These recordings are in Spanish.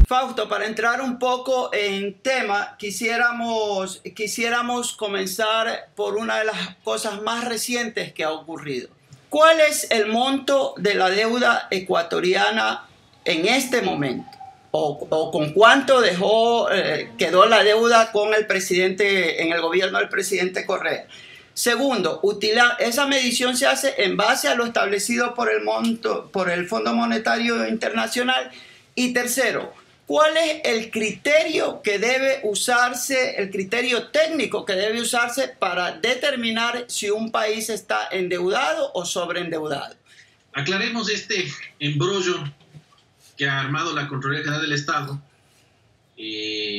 Fausto, para entrar un poco en tema, quisiéramos comenzar por una de las cosas más recientes que ha ocurrido. ¿Cuál es el monto de la deuda ecuatoriana en este momento? ¿O con cuánto quedó la deuda con el presidente, en el gobierno del presidente Correa? Segundo, esa medición se hace en base a lo establecido por el Fondo Monetario Internacional. Y tercero, ¿cuál es el criterio que debe usarse, el criterio técnico que debe usarse para determinar si un país está endeudado o sobreendeudado? Aclaremos este embrollo que ha armado la Contraloría General del Estado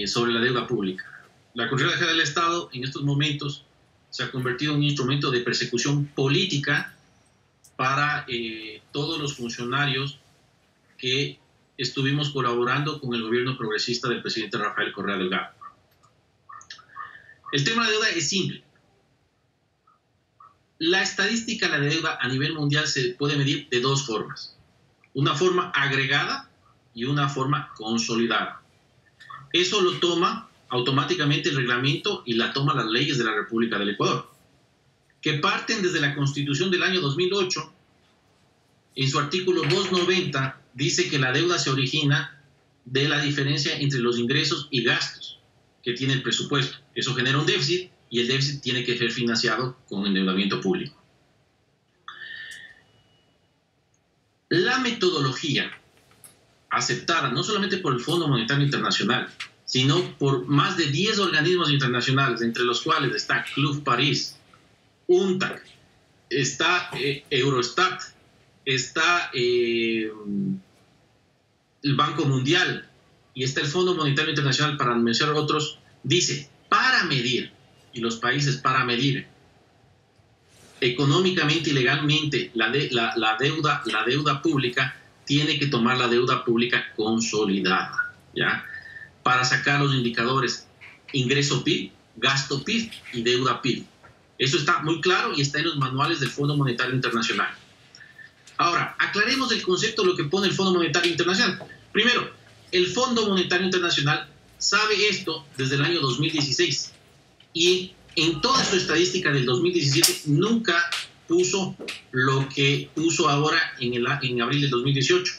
sobre la deuda pública. La Contraloría General del Estado en estos momentos se ha convertido en un instrumento de persecución política para todos los funcionarios que estuvimos colaborando con el gobierno progresista del presidente Rafael Correa Delgado. El tema de la deuda es simple. La estadística de la deuda a nivel mundial se puede medir de dos formas. Una forma agregada y una forma consolidada. Eso lo toma automáticamente el reglamento y la toman las leyes de la República del Ecuador, que parten desde la Constitución del año 2008. En su artículo 290 dice que la deuda se origina de la diferencia entre los ingresos y gastos que tiene el presupuesto. Eso genera un déficit y el déficit tiene que ser financiado con endeudamiento público. La metodología aceptada no solamente por el Fondo Monetario Internacional, sino por más de 10 organismos internacionales, entre los cuales está Club París, UNTAC, está Eurostat, está el Banco Mundial y está el Fondo Monetario Internacional, para mencionar otros, dice, para medir, y los países para medir económicamente y legalmente la deuda pública, tiene que tomar la deuda pública consolidada, ¿ya? Para sacar los indicadores ingreso PIB, gasto PIB y deuda PIB. Eso está muy claro y está en los manuales del Fondo Monetario Internacional. Ahora, aclaremos el concepto de lo que pone el Fondo Monetario Internacional. Primero, el Fondo Monetario Internacional sabe esto desde el año 2016 y en toda su estadística del 2017 nunca puso lo que puso ahora en abril del 2018,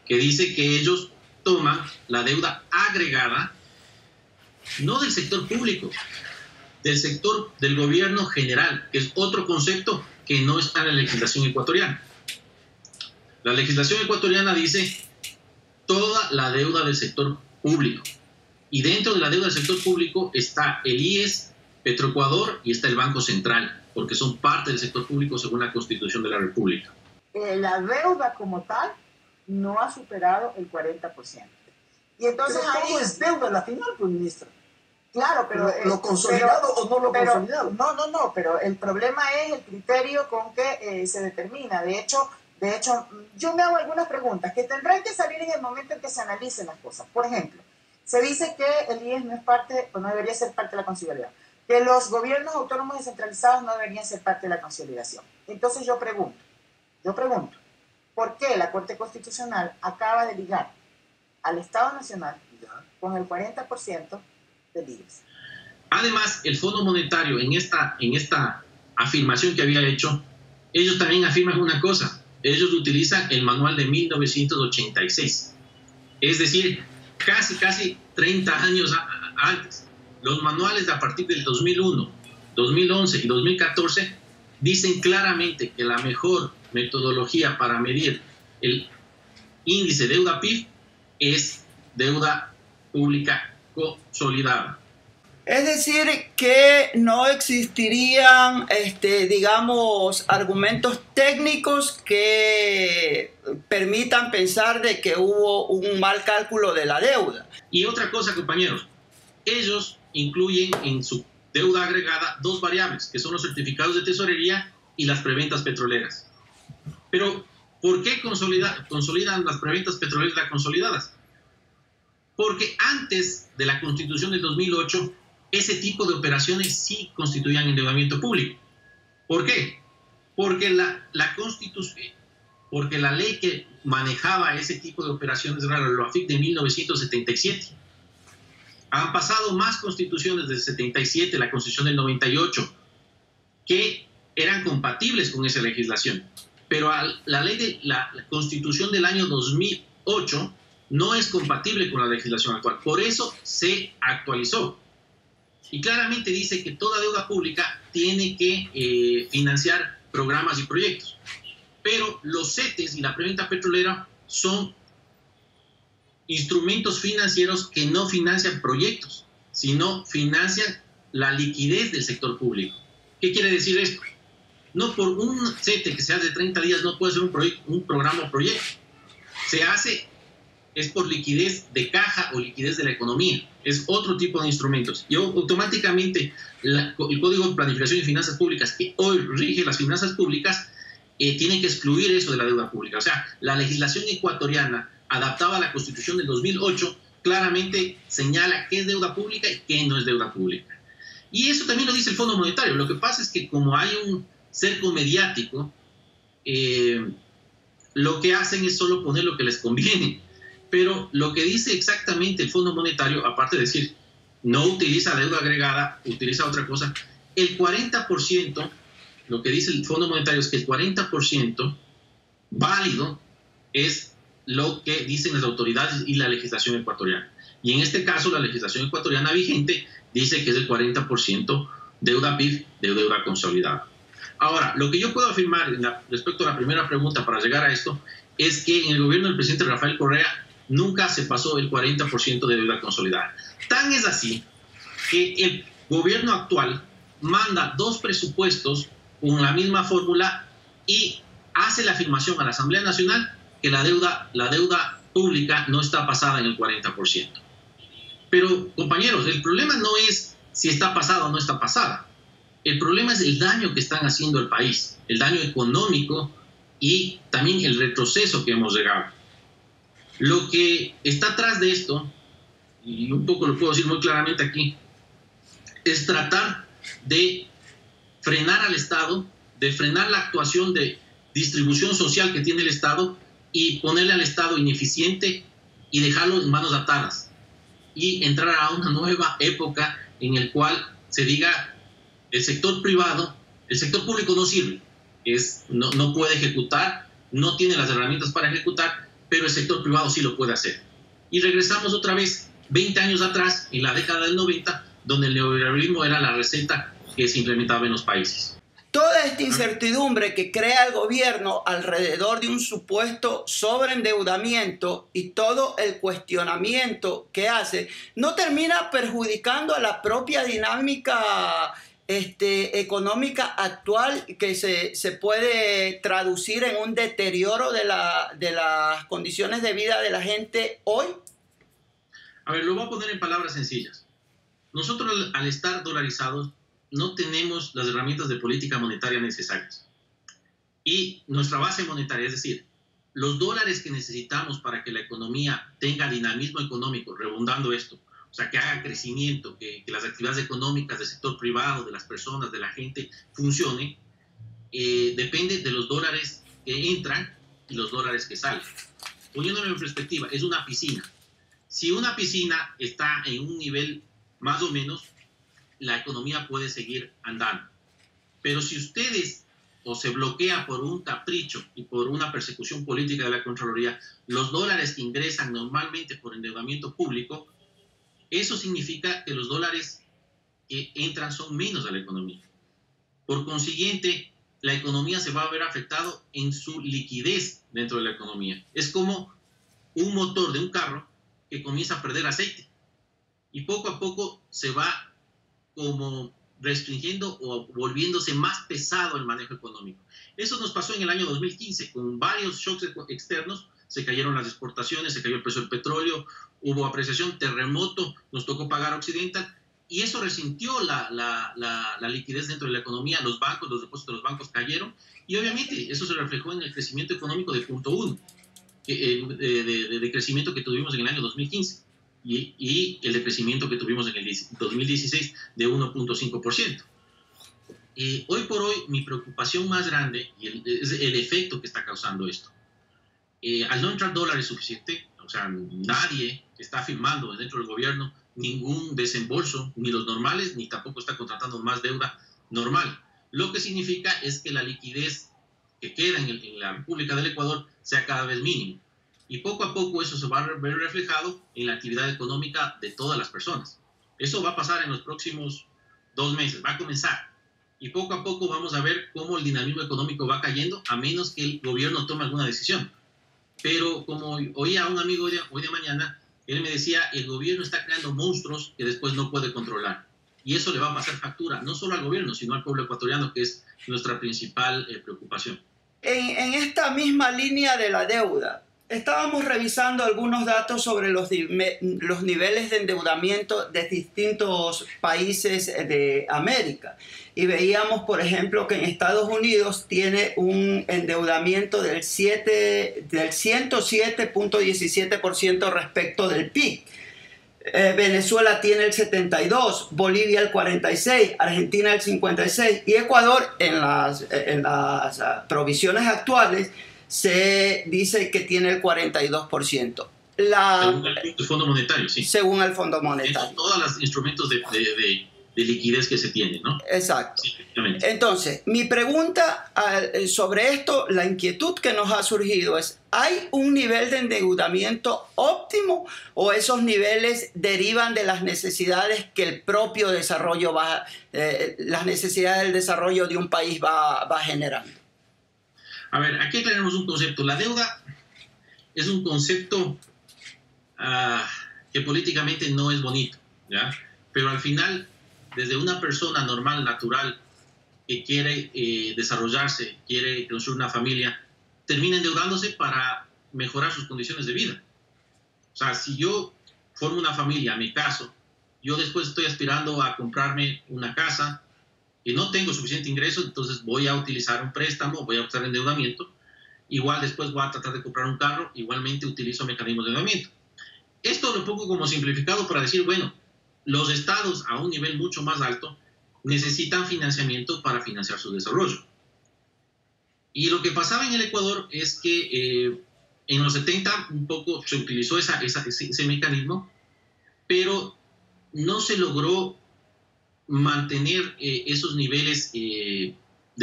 que dice que ellos toman la deuda agregada, no del sector público, del sector del gobierno general, que es otro concepto que no está en la legislación ecuatoriana. La legislación ecuatoriana dice toda la deuda del sector público. Y dentro de la deuda del sector público está el IES, Petroecuador y está el Banco Central, porque son parte del sector público según la Constitución de la República. La deuda como tal no ha superado el 40%. Y entonces ahí es deuda a la final, pues, ministro. Claro, pero... ¿Lo consolidado o no lo consolidado? No, pero el problema es el criterio con que se determina. De hecho, yo me hago algunas preguntas que tendrán que salir en el momento en que se analicen las cosas. Por ejemplo, se dice que el IES no es parte, o no debería ser parte de la consolidación, que los gobiernos autónomos descentralizados no deberían ser parte de la consolidación. Entonces yo pregunto, ¿por qué la Corte Constitucional acaba de ligar al Estado Nacional con el 40% del IES? Además, el Fondo Monetario, en esta afirmación que había hecho, ellos también afirman una cosa. Ellos utilizan el manual de 1986. Es decir, casi 30 años antes. Los manuales a partir del 2001, 2011 y 2014 dicen claramente que la mejor metodología para medir el índice deuda-PIB es deuda pública consolidada. Es decir, que no existirían, digamos, argumentos técnicos que permitan pensar de que hubo un mal cálculo de la deuda. Y otra cosa, compañeros, ellos incluyen en su deuda agregada dos variables, que son los certificados de tesorería y las preventas petroleras. Pero, ¿por qué consolidan las preventas petroleras consolidadas? Porque antes de la Constitución del 2008, ese tipo de operaciones sí constituían endeudamiento público. ¿Por qué? Porque la Constitución porque la ley que manejaba ese tipo de operaciones era la LOAFIC de 1977. Han pasado más constituciones del 77, la constitución del 98, que eran compatibles con esa legislación. Pero la ley de la constitución del año 2008 no es compatible con la legislación actual. Por eso se actualizó. Y claramente dice que toda deuda pública tiene que financiar programas y proyectos. Pero los CETES y la preventa petrolera son instrumentos financieros que no financian proyectos, sino financian la liquidez del sector público. ¿Qué quiere decir esto? No por un CETE que se hace de 30 días no puede ser un programa o proyecto. Se hace, es por liquidez de caja o liquidez de la economía. Es otro tipo de instrumentos. Y automáticamente el Código de Planificación y Finanzas Públicas, que hoy rige las finanzas públicas, tiene que excluir eso de la deuda pública. O sea, la legislación ecuatoriana adaptada a la Constitución del 2008 claramente señala qué es deuda pública y qué no es deuda pública. Y eso también lo dice el Fondo Monetario. Lo que pasa es que como hay un cerco mediático, lo que hacen es solo poner lo que les conviene. Pero lo que dice exactamente el Fondo Monetario, aparte de decir no utiliza deuda agregada, utiliza otra cosa, el 40%, lo que dice el Fondo Monetario es que el 40% válido es lo que dicen las autoridades y la legislación ecuatoriana. Y en este caso, la legislación ecuatoriana vigente dice que es el 40% deuda PIB de deuda consolidada. Ahora, lo que yo puedo afirmar respecto a la primera pregunta para llegar a esto es que en el gobierno del presidente Rafael Correa nunca se pasó el 40% de deuda consolidada. Tan es así que el gobierno actual manda 2 presupuestos con la misma fórmula y hace la afirmación a la Asamblea Nacional que la deuda pública no está pasada en el 40%. Pero, compañeros, el problema no es si está pasada o no está pasada. El problema es el daño que están haciendo al país, el daño económico y también el retroceso que hemos llegado. Lo que está atrás de esto, y un poco lo puedo decir muy claramente aquí, es tratar de frenar al Estado, de frenar la actuación de distribución social que tiene el Estado y ponerle al Estado ineficiente y dejarlo en manos atadas y entrar a una nueva época en el cual se diga el sector privado, el sector público no sirve, no puede ejecutar, no tiene las herramientas para ejecutar, pero el sector privado sí lo puede hacer. Y regresamos otra vez 20 años atrás, en la década del 90, donde el neoliberalismo era la receta que se implementaba en los países. Toda esta incertidumbre que crea el gobierno alrededor de un supuesto sobreendeudamiento y todo el cuestionamiento que hace, no termina perjudicando a la propia dinámica económica actual que se puede traducir en un deterioro de las condiciones de vida de la gente hoy. A ver, lo voy a poner en palabras sencillas. Nosotros al estar dolarizados no tenemos las herramientas de política monetaria necesarias. Y nuestra base monetaria, es decir, los dólares que necesitamos para que la economía tenga dinamismo económico, redundando esto, o sea, que haga crecimiento, que las actividades económicas del sector privado, de las personas, de la gente, funcionen, depende de los dólares que entran y los dólares que salen. Poniéndolo en perspectiva, es una piscina. Si una piscina está en un nivel más o menos, la economía puede seguir andando. Pero si ustedes o se bloquea por un capricho y por una persecución política de la Contraloría, los dólares que ingresan normalmente por endeudamiento público, eso significa que los dólares que entran son menos a la economía. Por consiguiente, la economía se va a ver afectado en su liquidez dentro de la economía. Es como un motor de un carro que comienza a perder aceite y poco a poco se va como restringiendo o volviéndose más pesado el manejo económico. Eso nos pasó en el año 2015, con varios shocks externos, se cayeron las exportaciones, se cayó el precio del petróleo, hubo apreciación, terremoto, nos tocó pagar Occidental, y eso resintió la liquidez dentro de la economía, los bancos, los depósitos de los bancos cayeron, y obviamente eso se reflejó en el crecimiento económico de 0.1, de crecimiento que tuvimos en el año 2015. Y el decrecimiento que tuvimos en el 2016 de 1.5%. Hoy por hoy mi preocupación más grande es el efecto que está causando esto. Al no entrar dólares suficiente, o sea, nadie está firmando dentro del gobierno ningún desembolso, ni los normales, ni tampoco está contratando más deuda normal. Lo que significa es que la liquidez que queda en la República del Ecuador sea cada vez mínima. Y poco a poco eso se va a ver reflejado en la actividad económica de todas las personas. Eso va a pasar en los próximos 2 meses, va a comenzar. Y poco a poco vamos a ver cómo el dinamismo económico va cayendo, a menos que el gobierno tome alguna decisión. Pero como oía a un amigo hoy de mañana, él me decía, el gobierno está creando monstruos que después no puede controlar. Y eso le va a pasar factura, no solo al gobierno, sino al pueblo ecuatoriano, que es nuestra principal preocupación. En esta misma línea de la deuda, estábamos revisando algunos datos sobre los niveles de endeudamiento de distintos países de América. Y veíamos, por ejemplo, que en Estados Unidos tiene un endeudamiento del 107.17% respecto del PIB. Venezuela tiene el 72%, Bolivia el 46%, Argentina el 56% y Ecuador en las provisiones actuales se dice que tiene el 42%. Según el Fondo Monetario, sí. Según el Fondo Monetario. Son todos los instrumentos de liquidez que se tienen, ¿no? Exacto. Sí, entonces, mi pregunta sobre esto, la inquietud que nos ha surgido es, ¿hay un nivel de endeudamiento óptimo o esos niveles derivan de las necesidades que el propio desarrollo las necesidades del desarrollo de un país va generando? A ver, aquí tenemos un concepto. La deuda es un concepto que políticamente no es bonito, ¿ya? Pero al final, desde una persona normal, natural, que quiere desarrollarse, quiere construir una familia, termina endeudándose para mejorar sus condiciones de vida. O sea, si yo formo una familia, me caso, yo después estoy aspirando a comprarme una casa y no tengo suficiente ingreso, entonces voy a utilizar un préstamo, voy a usar endeudamiento. Igual después voy a tratar de comprar un carro, igualmente utilizo mecanismos de endeudamiento. Esto lo pongo como simplificado para decir, bueno, los estados a un nivel mucho más alto necesitan financiamiento para financiar su desarrollo. Y lo que pasaba en el Ecuador es que en los 70 un poco se utilizó ese mecanismo, pero no se logró mantener esos niveles de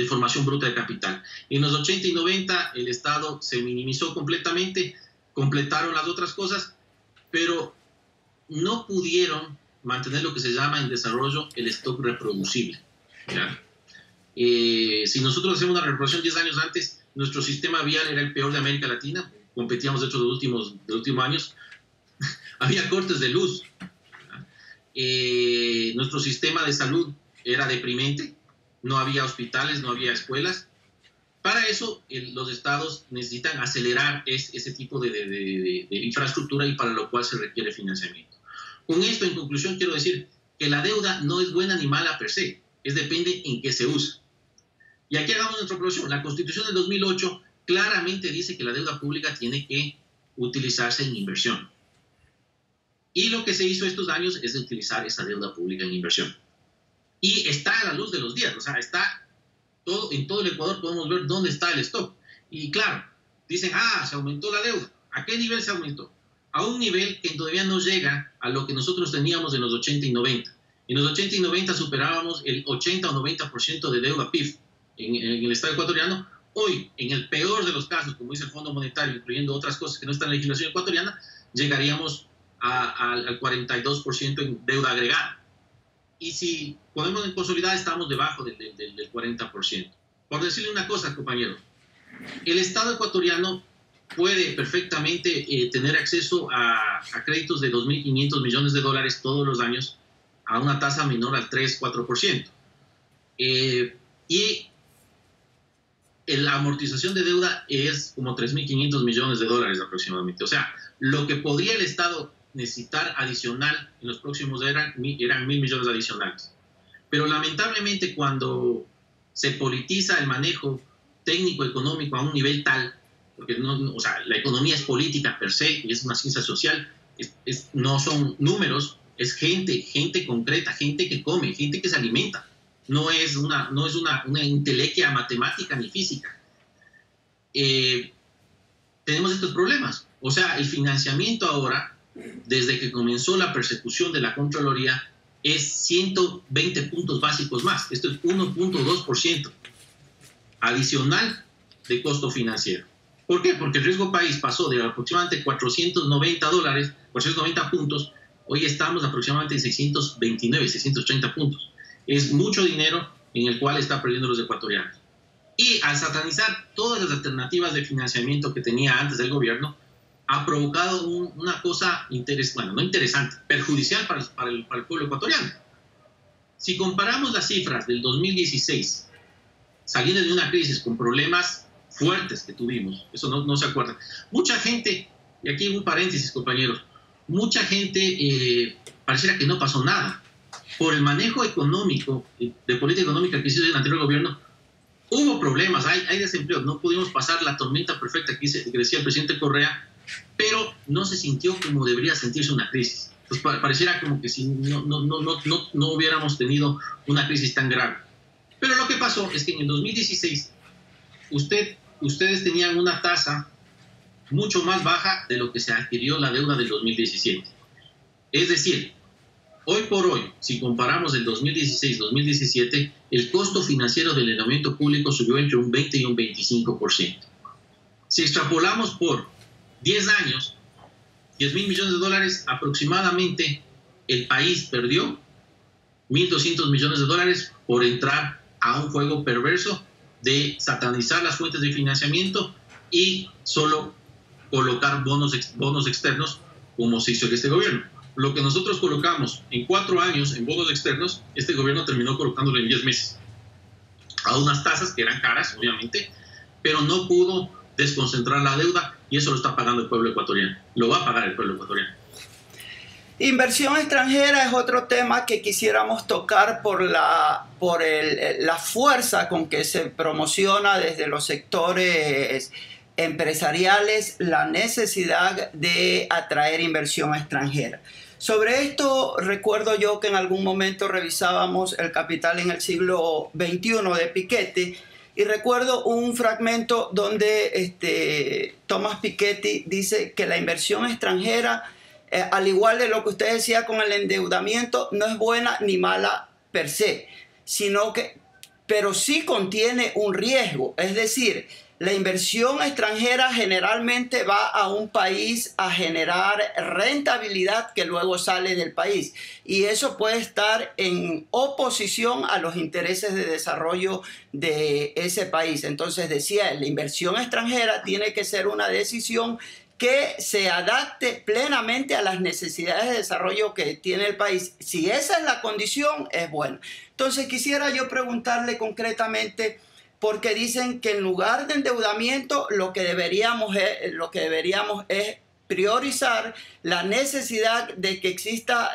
formación bruta de capital. En los 80 y 90 el Estado se minimizó completamente, completaron las otras cosas, pero no pudieron mantener lo que se llama en desarrollo el stock reproducible, ¿ya? Si nosotros hacemos una reproducción 10 años antes, nuestro sistema vial era el peor de América Latina, competíamos de hecho de los últimos años, había cortes de luz, nuestro sistema de salud era deprimente, no había hospitales, no había escuelas. Para eso los estados necesitan acelerar ese tipo de infraestructura y para lo cual se requiere financiamiento. Con esto, en conclusión, quiero decir que la deuda no es buena ni mala per se, depende en qué se usa. Y aquí hagamos nuestra producción. La Constitución del 2008 claramente dice que la deuda pública tiene que utilizarse en inversión. Y lo que se hizo estos años es utilizar esa deuda pública en inversión. Y está a la luz de los días, o sea, en todo el Ecuador podemos ver dónde está el stock. Y claro, dicen, se aumentó la deuda. ¿A qué nivel se aumentó? A un nivel que todavía no llega a lo que nosotros teníamos en los 80 y 90. En los 80 y 90 superábamos el 80 o 90% de deuda PIB en el Estado ecuatoriano. Hoy, en el peor de los casos, como dice el Fondo Monetario, incluyendo otras cosas que no están en la legislación ecuatoriana, llegaríamos al 42% en deuda agregada. Y si ponemos en consolidada, estamos debajo del 40%. Por decirle una cosa, compañero, el Estado ecuatoriano puede perfectamente tener acceso a créditos de 2.500 millones de dólares todos los años a una tasa menor al 3-4%. Y la amortización de deuda es como 3.500 millones de dólares aproximadamente. O sea, lo que podría el Estado necesitar adicional en los próximos eran 1.000 millones adicionales. Pero lamentablemente cuando se politiza el manejo técnico económico a un nivel tal, porque o sea, la economía es política per se y es una ciencia social, no son números, es gente concreta, gente que come, gente que se alimenta. No es una entelequia matemática ni física. tenemos estos problemas. O sea, el financiamiento ahora, desde que comenzó la persecución de la Contraloría, es 120 puntos básicos más. Esto es 1.2% adicional de costo financiero. ¿Por qué? Porque el riesgo país pasó de aproximadamente $490, 490 puntos, hoy estamos aproximadamente en 629, 630 puntos. Es mucho dinero en el cual están perdiendo los ecuatorianos. Y al satanizar todas las alternativas de financiamiento que tenía antes del gobierno, ha provocado una cosa no interesante, perjudicial para el pueblo ecuatoriano. Si comparamos las cifras del 2016, saliendo de una crisis con problemas fuertes que tuvimos, eso no se acuerdan. Mucha gente, y aquí un paréntesis, compañeros, mucha gente pareciera que no pasó nada. Por el manejo económico, de política económica que hizo el anterior gobierno, hubo problemas, hay desempleo, no pudimos pasar la tormenta perfecta que decía el presidente Correa, pero no se sintió como debería sentirse una crisis. Pues pareciera como que si no hubiéramos tenido una crisis tan grave. Pero lo que pasó es que en el 2016 ustedes tenían una tasa mucho más baja de lo que se adquirió la deuda del 2017. Es decir, hoy por hoy, si comparamos el 2016-2017, el costo financiero del endeudamiento público subió entre un 20 y un 25%. Si extrapolamos por 10 años, 10.000 millones de dólares aproximadamente, el país perdió 1.200 millones de dólares por entrar a un juego perverso de satanizar las fuentes de financiamiento y solo colocar bonos externos como se hizo en este gobierno. Lo que nosotros colocamos en 4 años en bonos externos, este gobierno terminó colocándolo en 10 meses. A unas tasas que eran caras, obviamente, pero no pudo desconcentrar la deuda y eso lo está pagando el pueblo ecuatoriano. Lo va a pagar el pueblo ecuatoriano. Inversión extranjera es otro tema que quisiéramos tocar por la fuerza con que se promociona desde los sectores empresariales la necesidad de atraer inversión extranjera. Sobre esto recuerdo yo que en algún momento revisábamos El Capital en el siglo XXI de Piketty y recuerdo un fragmento donde Thomas Piketty dice que la inversión extranjera, al igual de lo que usted decía con el endeudamiento, no es buena ni mala per se, pero sí contiene un riesgo. Es decir, la inversión extranjera generalmente va a un país a generar rentabilidad que luego sale del país. Y eso puede estar en oposición a los intereses de desarrollo de ese país. Entonces decía, la inversión extranjera tiene que ser una decisión que se adapte plenamente a las necesidades de desarrollo que tiene el país. Si esa es la condición, es bueno. Entonces quisiera yo preguntarle concretamente, porque dicen que en lugar de endeudamiento lo que deberíamos es priorizar la necesidad de que exista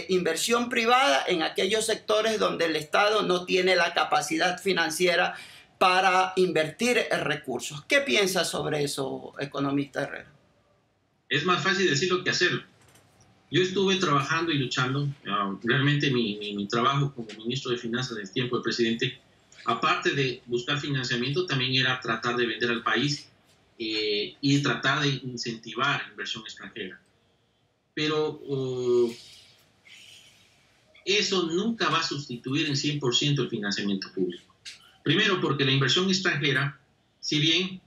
inversión privada en aquellos sectores donde el Estado no tiene la capacidad financiera para invertir recursos. ¿Qué piensa sobre eso, economista Herrera? Es más fácil decirlo que hacerlo. Yo estuve trabajando y luchando, realmente mi trabajo como ministro de Finanzas en el tiempo del presidente, aparte de buscar financiamiento, también era tratar de vender al país y tratar de incentivar inversión extranjera. Pero eso nunca va a sustituir en 100% el financiamiento público. Primero, porque la inversión extranjera, si bien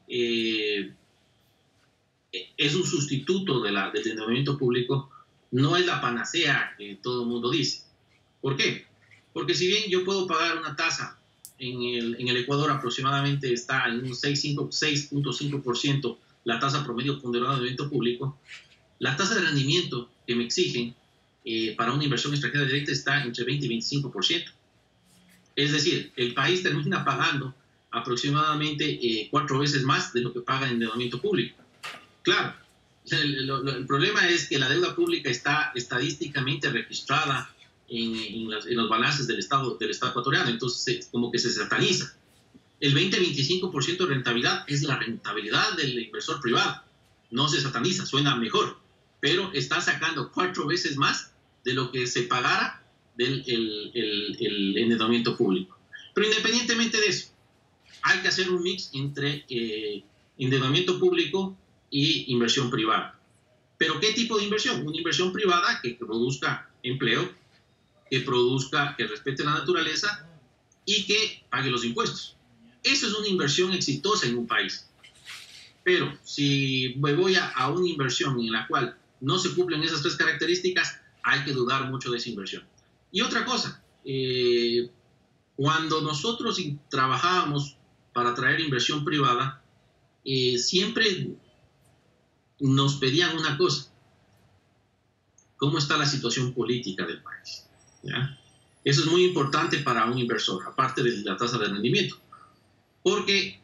es un sustituto del endeudamiento público, no es la panacea que todo el mundo dice. ¿Por qué? Porque si bien yo puedo pagar una tasa en el Ecuador aproximadamente está en un 6.5% la tasa promedio ponderada de endeudamiento público, la tasa de rendimiento que me exigen para una inversión extranjera directa está entre 20 y 25%. Es decir, el país termina pagando aproximadamente 4 veces más de lo que paga en endeudamiento público. Claro, el problema es que la deuda pública está estadísticamente registrada en los balances del Estado ecuatoriano, entonces como que se sataniza. El 20-25% de rentabilidad es la rentabilidad del inversor privado, no se sataniza, suena mejor, pero está sacando 4 veces más de lo que se pagara del el endeudamiento público. Pero independientemente de eso, hay que hacer un mix entre endeudamiento público y inversión privada. ¿Pero qué tipo de inversión? Una inversión privada que produzca empleo, que respete la naturaleza y que pague los impuestos. Eso es una inversión exitosa en un país. Pero si me voy a una inversión en la cual no se cumplen esas tres características, hay que dudar mucho de esa inversión. Y otra cosa, cuando nosotros trabajábamos para traer inversión privada, siempre nos pedían una cosa: ¿cómo está la situación política del país? ¿Ya? Eso es muy importante para un inversor, aparte de la tasa de rendimiento, porque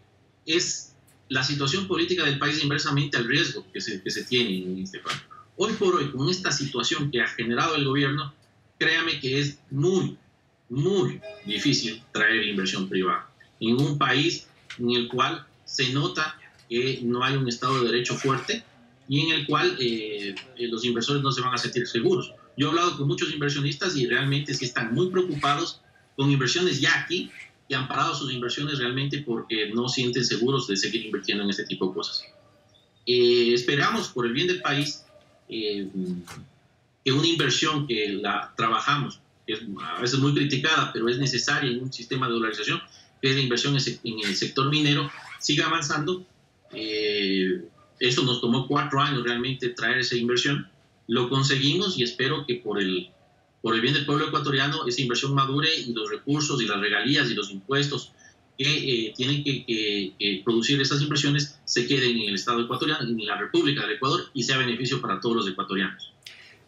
es la situación política del país inversamente al riesgo que se tiene en este país. Hoy por hoy, con esta situación que ha generado el gobierno, créame que es muy, muy difícil traer inversión privada en un país en el cual se nota que no hay un Estado de Derecho fuerte y en el cual los inversores no se van a sentir seguros. Yo he hablado con muchos inversionistas y realmente sí están muy preocupados con inversiones ya aquí, y han parado sus inversiones realmente porque no sienten seguros de seguir invirtiendo en este tipo de cosas. Esperamos, por el bien del país, que una inversión que la trabajamos, que es a veces muy criticada, pero es necesaria en un sistema de dolarización, que es la inversión en el sector minero, siga avanzando. Eso nos tomó 4 años realmente traer esa inversión. Lo conseguimos y espero que por el bien del pueblo ecuatoriano esa inversión madure y los recursos y las regalías y los impuestos que tienen que producir esas inversiones se queden en el Estado ecuatoriano, en la República del Ecuador, y sea beneficio para todos los ecuatorianos.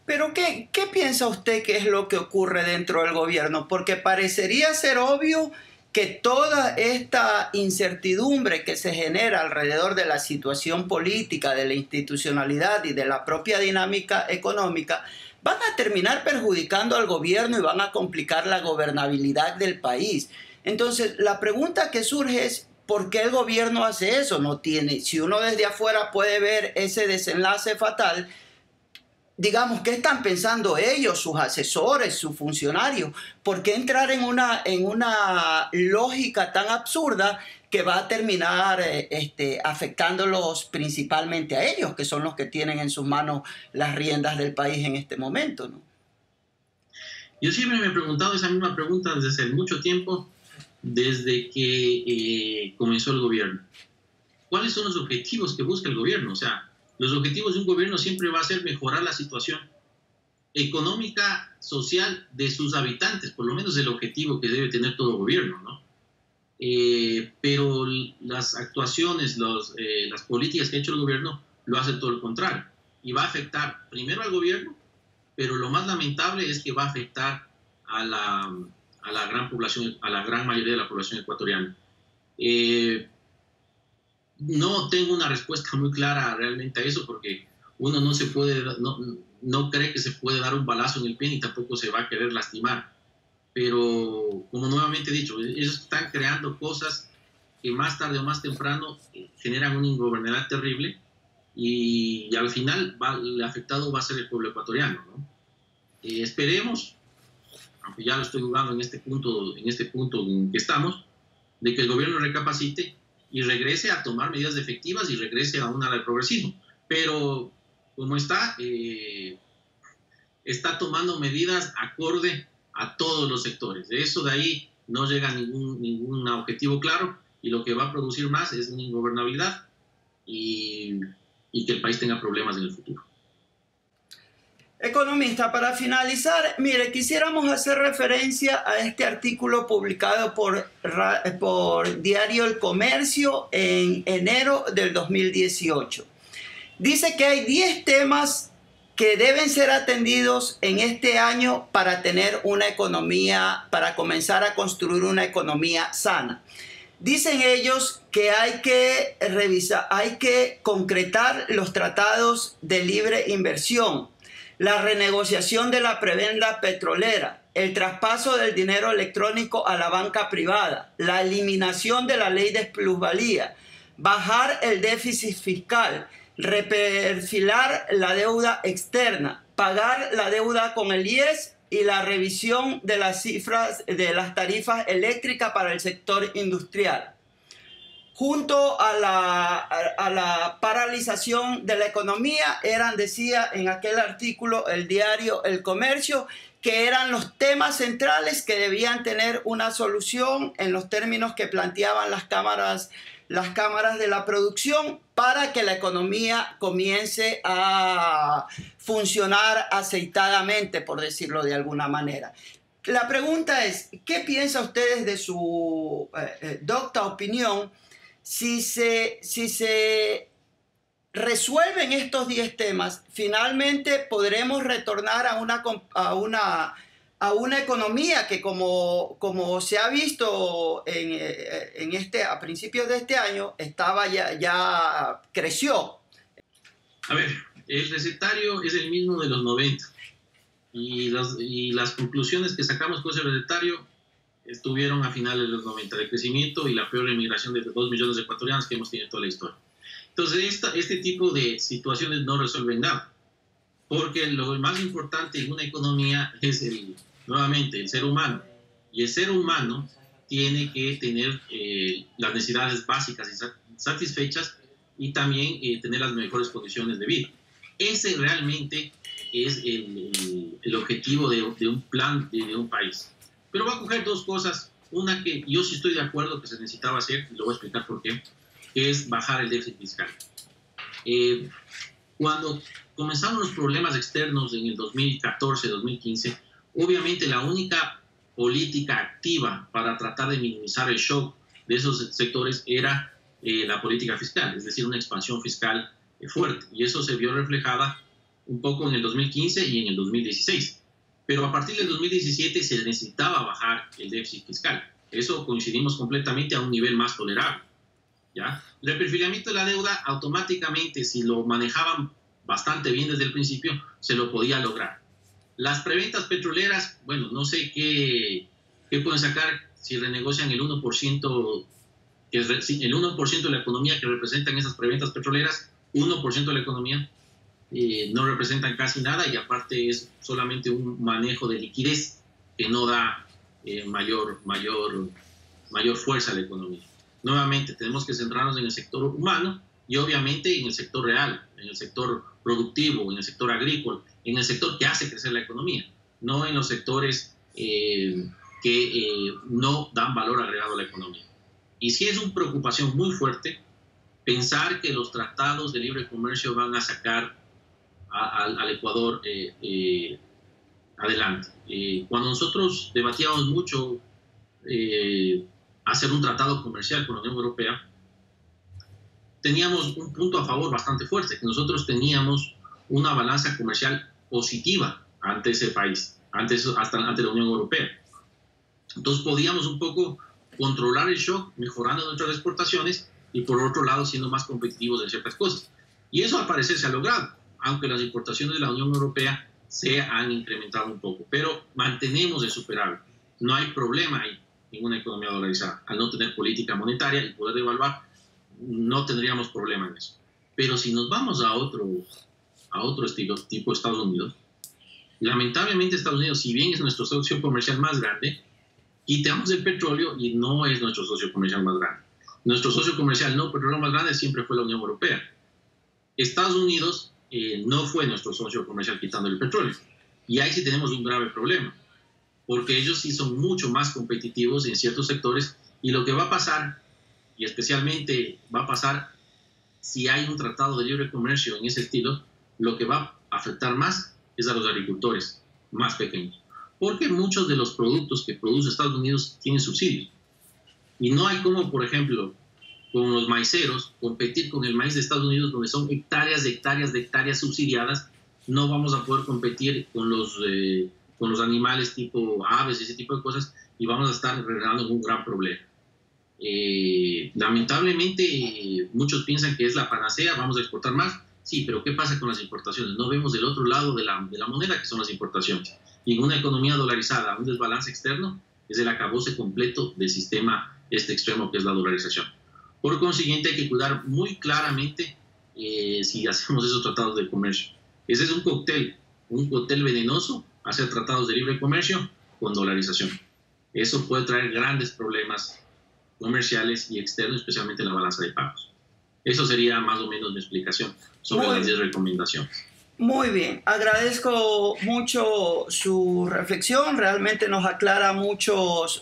Pero ¿qué piensa usted que es lo que ocurre dentro del gobierno? Porque parecería ser obvio que toda esta incertidumbre que se genera alrededor de la situación política, de la institucionalidad y de la propia dinámica económica van a terminar perjudicando al gobierno y van a complicar la gobernabilidad del país. Entonces, la pregunta que surge es, ¿por qué el gobierno hace eso? No tiene, si uno desde afuera puede ver ese desenlace fatal, digamos, ¿qué están pensando ellos, sus asesores, sus funcionarios? ¿Por qué entrar en una lógica tan absurda que va a terminar afectándolos principalmente a ellos, que son los que tienen en sus manos las riendas del país en este momento, ¿no? Yo siempre me he preguntado esa misma pregunta desde hace mucho tiempo, desde que comenzó el gobierno. ¿Cuáles son los objetivos que busca el gobierno? O sea, los objetivos de un gobierno siempre va a ser mejorar la situación económica, social de sus habitantes, por lo menos el objetivo que debe tener todo gobierno, ¿no? Pero las actuaciones, las políticas que ha hecho el gobierno lo hacen todo lo contrario. Y va a afectar primero al gobierno, pero lo más lamentable es que va a afectar a la gran población, a la gran mayoría de la población ecuatoriana. No tengo una respuesta muy clara realmente a eso, porque uno no cree que se puede dar un balazo en el pie ni tampoco se va a querer lastimar. Pero, como nuevamente he dicho, ellos están creando cosas que más tarde o más temprano generan una ingobernabilidad terrible y al final el afectado va a ser el pueblo ecuatoriano, ¿no? Esperemos, aunque ya lo estoy dudando en este punto en que estamos, de que el gobierno recapacite y regrese a tomar medidas efectivas y regrese a una del progresismo. Pero como está tomando medidas acorde a todos los sectores. De eso de ahí no llega ningún objetivo claro, y lo que va a producir más es una ingobernabilidad y que el país tenga problemas en el futuro. Economista, para finalizar, mire, quisiéramos hacer referencia a este artículo publicado por Diario El Comercio en enero del 2018. Dice que hay 10 temas que deben ser atendidos en este año para tener una economía, para comenzar a construir una economía sana. Dicen ellos que hay que revisar, hay que concretar los tratados de libre inversión, la renegociación de la prebenda petrolera, el traspaso del dinero electrónico a la banca privada, la eliminación de la ley de plusvalía, bajar el déficit fiscal, reperfilar la deuda externa, pagar la deuda con el IES y la revisión de las cifras de las tarifas eléctricas para el sector industrial. junto a la paralización de la economía, decía en aquel artículo el diario El Comercio, que eran los temas centrales que debían tener una solución en los términos que planteaban las cámaras de la producción para que la economía comience a funcionar aceitadamente, por decirlo de alguna manera. La pregunta es, ¿qué piensan ustedes de su docta opinión? Si se resuelven estos 10 temas, finalmente podremos retornar a una economía que como se ha visto a principios de este año, ya creció. A ver, el recetario es el mismo de los 90 y las conclusiones que sacamos con ese recetario estuvieron a finales de los 90, de crecimiento y la peor emigración de 2 millones de ecuatorianos que hemos tenido en toda la historia. Entonces, este tipo de situaciones no resuelven nada, porque lo más importante en una economía es nuevamente el ser humano, y el ser humano tiene que tener las necesidades básicas satisfechas y también tener las mejores condiciones de vida. Ese realmente es el objetivo de un plan de un país. Pero va a coger 2 cosas. Una que yo sí estoy de acuerdo que se necesitaba hacer, y lo voy a explicar por qué, que es bajar el déficit fiscal. Cuando comenzaron los problemas externos en el 2014-2015, obviamente la única política activa para tratar de minimizar el shock de esos sectores era la política fiscal, es decir, una expansión fiscal fuerte. Y eso se vio reflejada un poco en el 2015 y en el 2016. Pero a partir del 2017 se necesitaba bajar el déficit fiscal. Eso coincidimos completamente a un nivel más tolerable, ¿ya? El perfilamiento de la deuda automáticamente, si lo manejaban bastante bien desde el principio, se lo podía lograr. Las preventas petroleras, bueno, no sé qué pueden sacar si renegocian el 1%, el 1% de la economía que representan esas preventas petroleras, 1% de la economía, no representan casi nada y aparte es solamente un manejo de liquidez que no da mayor fuerza a la economía. Nuevamente, tenemos que centrarnos en el sector humano y obviamente en el sector real, en el sector productivo, en el sector agrícola, en el sector que hace crecer la economía, no en los sectores que no dan valor agregado a la economía. Y sí es una preocupación muy fuerte pensar que los tratados de libre comercio van a sacar al Ecuador adelante. Cuando nosotros debatíamos mucho hacer un tratado comercial con la Unión Europea, teníamos un punto a favor bastante fuerte, que nosotros teníamos una balanza comercial positiva ante ese país, ante la Unión Europea. Entonces podíamos un poco controlar el shock, mejorando nuestras exportaciones y por otro lado siendo más competitivos en ciertas cosas. Y eso al parecer se ha logrado, aunque las importaciones de la Unión Europea se han incrementado un poco, pero mantenemos el superávit. No hay problema ahí en una economía dolarizada. Al no tener política monetaria y poder devaluar, no tendríamos problema en eso. Pero si nos vamos a otro estilo, tipo Estados Unidos, lamentablemente Estados Unidos, si bien es nuestro socio comercial más grande, quitamos el petróleo y no es nuestro socio comercial más grande. Nuestro socio comercial no petrolero más grande siempre fue la Unión Europea. Estados Unidos no fue nuestro socio comercial quitando el petróleo. Y ahí sí tenemos un grave problema, porque ellos sí son mucho más competitivos en ciertos sectores y lo que va a pasar, y especialmente va a pasar si hay un tratado de libre comercio en ese estilo, lo que va a afectar más es a los agricultores más pequeños, porque muchos de los productos que produce Estados Unidos tienen subsidios. Y no hay como, por ejemplo, con los maiceros, competir con el maíz de Estados Unidos, donde son hectáreas de hectáreas subsidiadas. No vamos a poder competir con los animales tipo aves y ese tipo de cosas, y vamos a estar generando un gran problema. Lamentablemente, muchos piensan que es la panacea, vamos a exportar más. Sí, pero ¿qué pasa con las importaciones? No vemos el otro lado de la moneda, que son las importaciones. Y en una economía dolarizada, un desbalance externo es el acabose completo del sistema extremo que es la dolarización. Por consiguiente, hay que cuidar muy claramente si hacemos esos tratados de comercio. Ese es un cóctel venenoso, hacer tratados de libre comercio con dolarización. Eso puede traer grandes problemas comerciales y externos, especialmente la balanza de pagos. Eso sería más o menos mi explicación sobre las 10 recomendaciones. Muy bien, agradezco mucho su reflexión, realmente nos aclara muchas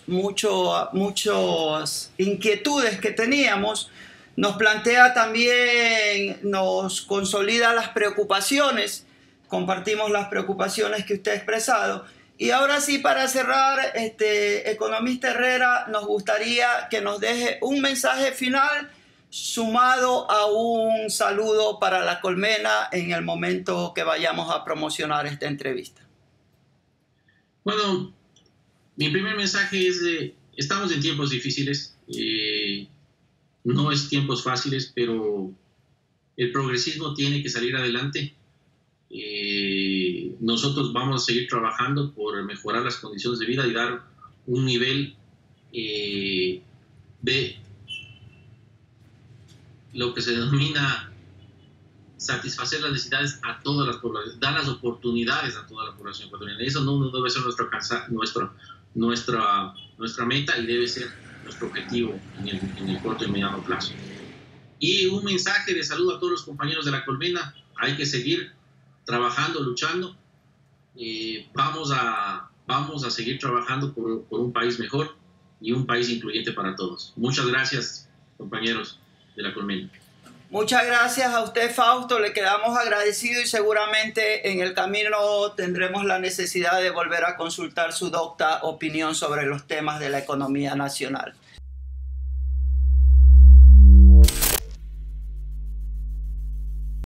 inquietudes que teníamos, nos plantea también, nos consolida las preocupaciones, compartimos las preocupaciones que usted ha expresado. Y ahora sí, para cerrar, economista Herrera, nos gustaría que nos deje un mensaje final sumado a un saludo para La Colmena en el momento que vayamos a promocionar esta entrevista. Bueno, mi primer mensaje es estamos en tiempos difíciles, no es tiempos fáciles, pero el progresismo tiene que salir adelante. Nosotros vamos a seguir trabajando por mejorar las condiciones de vida y dar un nivel de lo que se denomina satisfacer las necesidades a todas las poblaciones, dar las oportunidades a toda la población ecuatoriana. Eso no debe ser nuestra meta y debe ser nuestro objetivo en el corto y mediano plazo. Y un mensaje de salud a todos los compañeros de La Colmena: hay que seguir trabajando, luchando. Vamos a seguir trabajando por un país mejor y un país incluyente para todos. Muchas gracias, compañeros de La Colmena. Muchas gracias a usted, Fausto, le quedamos agradecidos y seguramente en el camino tendremos la necesidad de volver a consultar su docta opinión sobre los temas de la economía nacional.